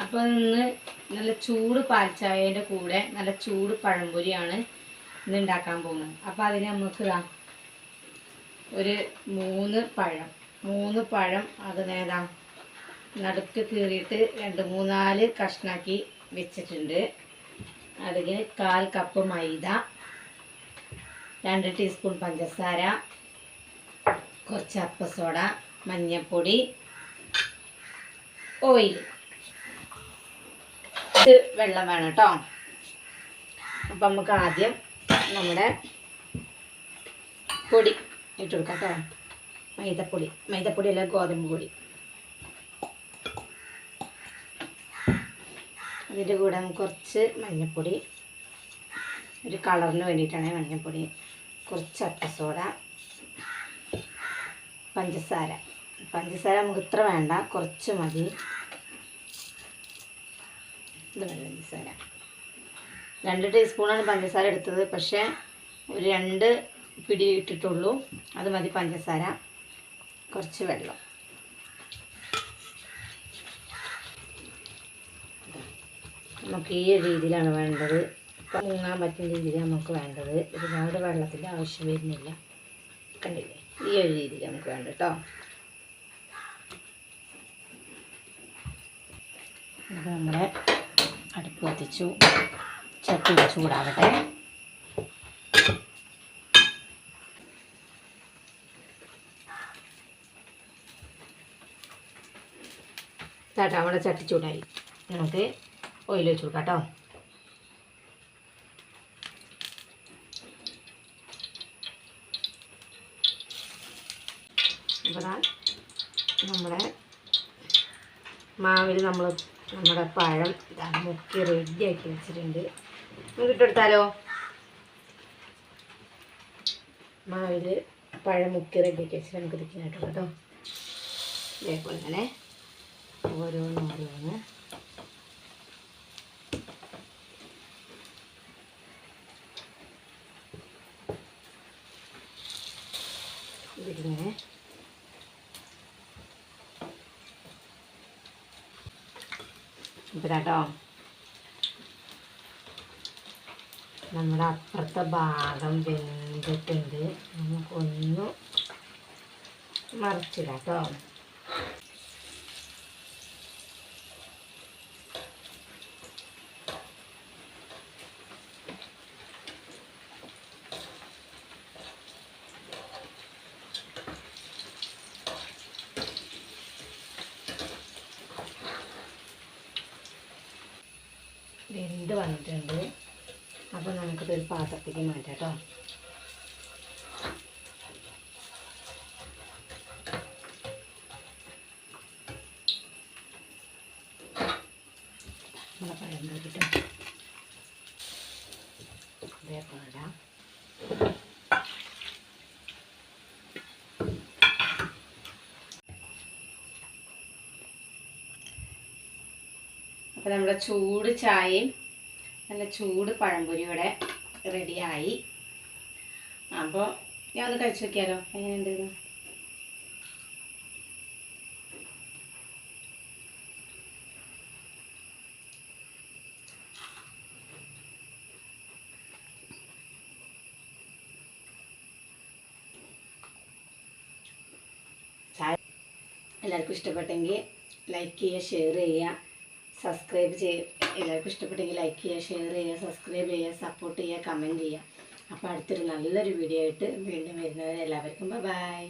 അപ്പോൾ ഇന്ന് നല്ല ചൂട് പാൽച്ചായൻ്റെ കൂടെ നല്ല ചൂട് പഴംപൊരിയാണ് ഇന്ന് ഉണ്ടാക്കാൻ പോകുന്നത്. അപ്പോൾ അതിന് നമുക്ക് ഒരു 3 പഴം അത് നേതാ നടുക്ക് കീറിയിട്ട് 2-3-4 കഷ്ണാക്കി വെച്ചിട്ടുണ്ട്. അതിൽ 1/4 കപ്പ് മൈദ, 2 ടീസ്പൂൺ പഞ്ചസാര, കുറച്ച് അപ്പസോഡ, മഞ്ഞൾപ്പൊടി, ഓയിൽ, വെള്ളം വേണം കേട്ടോ. അപ്പം നമുക്ക് ആദ്യം നമ്മുടെ പൊടി ഇട്ട് കൊടുക്കാം കേട്ടോ. മൈദപ്പൊടി അല്ല, ഗോതമ്പ് പൊടി. അതിൻ്റെ കൂടെ നമുക്ക് കുറച്ച് മഞ്ഞൾപ്പൊടി, ഒരു കളറിന് വേണ്ടിയിട്ടാണ് മഞ്ഞൾപ്പൊടി, കുറച്ച് അപ്പസോഡ, പഞ്ചസാര നമുക്ക് ഇത്ര വേണ്ട, കുറച്ച് മതി. ഇത് പഞ്ചസാര 2 ടീസ്പൂണാണ് പഞ്ചസാര എടുത്തത്, പക്ഷേ ഒരു 2 പിടി ഇട്ടിട്ടുള്ളൂ. അത് മതി പഞ്ചസാര. കുറച്ച് വെള്ളം. നമുക്ക് ഈ രീതിയിലാണ് വേണ്ടത്. ഇപ്പം മുങ്ങാൻ പറ്റുന്ന രീതിയിൽ നമുക്ക് വേണ്ടത്. ഒരുപാട് വെള്ളത്തിൻ്റെ ആവശ്യം വരുന്നില്ല. കണ്ടില്ലേ, ഈ ഒരു രീതിയിൽ നമുക്ക് വേണ്ട കേട്ടോ. അപ്പോൾ നമ്മുടെ അടുപ്പ് കത്തിച്ചു, ചട്ടി ചൂടാകട്ടെ. ചേട്ടാ നമ്മുടെ ചട്ടി ചൂടായി, നമുക്ക് ഓയിൽ വെച്ച് കൊടുക്കാം കേട്ടോ. ഇവിടെ നമ്മുടെ മാവിൽ നമ്മുടെ പഴം മുക്കി റെഡിയാക്കി വെച്ചിട്ടുണ്ട്. നമുക്ക് ഇട്ടെടുത്താലോ? മാവിൽ പഴം മുക്കി റെഡിയാക്കി വെച്ചിട്ട് നമുക്ക് ഇതിനായിട്ട് കേട്ടോ. ഇതേപോലെ തന്നെ ഓരോന്ന് ഇതിങ്ങനെ കേട്ടോ. നമ്മുടെ അപ്പുറത്തെ ഭാഗം വെന്തിട്ടുണ്ട്. നമുക്കൊന്ന് മറിച്ചിടാം കേട്ടോ. വെന്ത് വന്നിട്ടുണ്ട്. അപ്പോൾ നമുക്കിതൊരു പാത്രത്തേക്ക് മാറ്റാം കേട്ടോ. നമ്മുടെ പഴം നോക്കിട്ടോ ഇതേപോലെ ഇടാം. അപ്പോൾ നമ്മുടെ ചൂട് ചായയും നല്ല ചൂട് പഴംപൊരി ഇവിടെ റെഡിയായി. അപ്പോൾ ഞാൻ ഒന്ന് കഴിച്ചു നോക്കിയാലോ, എങ്ങനെയുണ്ടെന്ന്. ചായ എല്ലാവർക്കും ഇഷ്ടപ്പെട്ടെങ്കിൽ ലൈക്ക് ചെയ്യുക, ഷെയർ ചെയ്യുക, സബ്സ്ക്രൈബ് ചെയ്യുക. എല്ലാവർക്കും ഇഷ്ടപ്പെട്ടെങ്കിൽ ലൈക്ക് ചെയ്യുക, ഷെയർ ചെയ്യുക, സബ്സ്ക്രൈബ് ചെയ്യുക, സപ്പോർട്ട് ചെയ്യുക, കമൻറ്റ് ചെയ്യുക. അപ്പോൾ അടുത്തൊരു നല്ലൊരു വീഡിയോ ആയിട്ട് വീണ്ടും വരുന്നവരെ എല്ലാവർക്കും ബൈ.